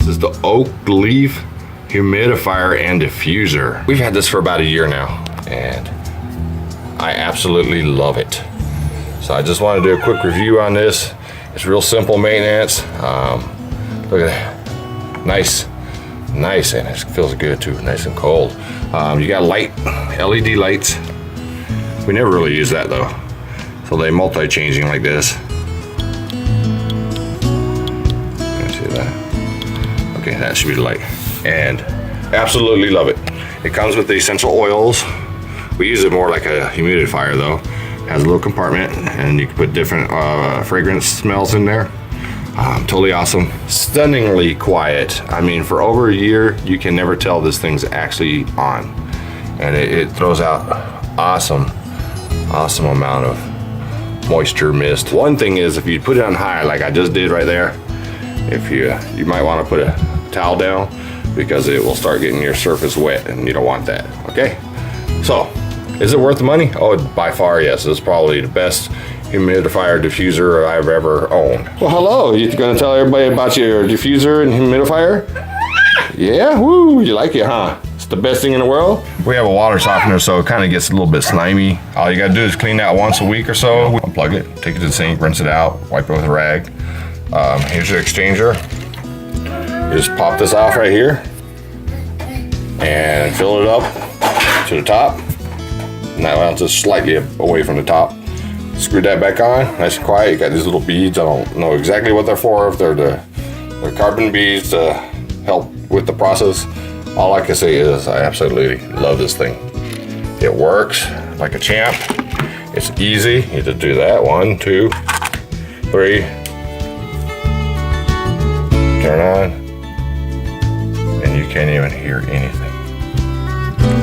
This is the oak leaf humidifier and diffuser. We've had this for about a year now, and I absolutely love it. So I just want to do a quick review on this. It's real simple maintenance. Look at that, nice, and it feels good too, nice and cold. You got light, LED lights. We never really use that though. So they multi-changing like this. See that? Okay, that should be the light. And absolutely love it. It comes with the essential oils. We use it more like a humidifier though. It has a little compartment and you can put different fragrance smells in there. Totally awesome. Stunningly quiet. I mean, for over a year, you can never tell this thing's actually on. And it throws out awesome amount of moisture mist. One thing is, if you put it on high, like I just did right there, if you might want to put a towel down because it will start getting your surface wet and you don't want that. Okay, so is it worth the money? Oh, by far yes. It's probably the best humidifier diffuser I've ever owned. Well, hello, you gonna tell everybody about your diffuser and humidifier? Yeah, woo, you like it, huh? It's the best thing in the world. We have a water softener, so it kind of gets a little bit slimy. All you gotta do is clean that once a week or so. Unplug it, take it to the sink, rinse it out, wipe it with a rag. Here's your exchanger. You just pop this off right here and fill it up to the top. Now just slightly away from the top. Screw that back on, nice and quiet. You got these little beads. I don't know exactly what they're for. If they're carbon beads to help with the process. All I can say is I absolutely love this thing. It works like a champ. It's easy. You just do that. 1, 2, 3. Turn on, and you can't even hear anything.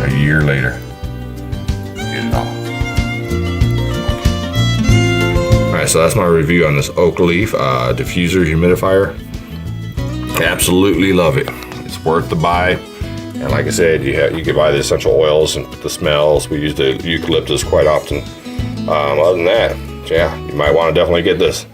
A year later, get it all. Alright, so that's my review on this oak leaf diffuser humidifier. Absolutely love it. It's worth the buy. And like I said, you can buy the essential oils and the smells. We use the eucalyptus quite often. Other than that, yeah, you might want to definitely get this.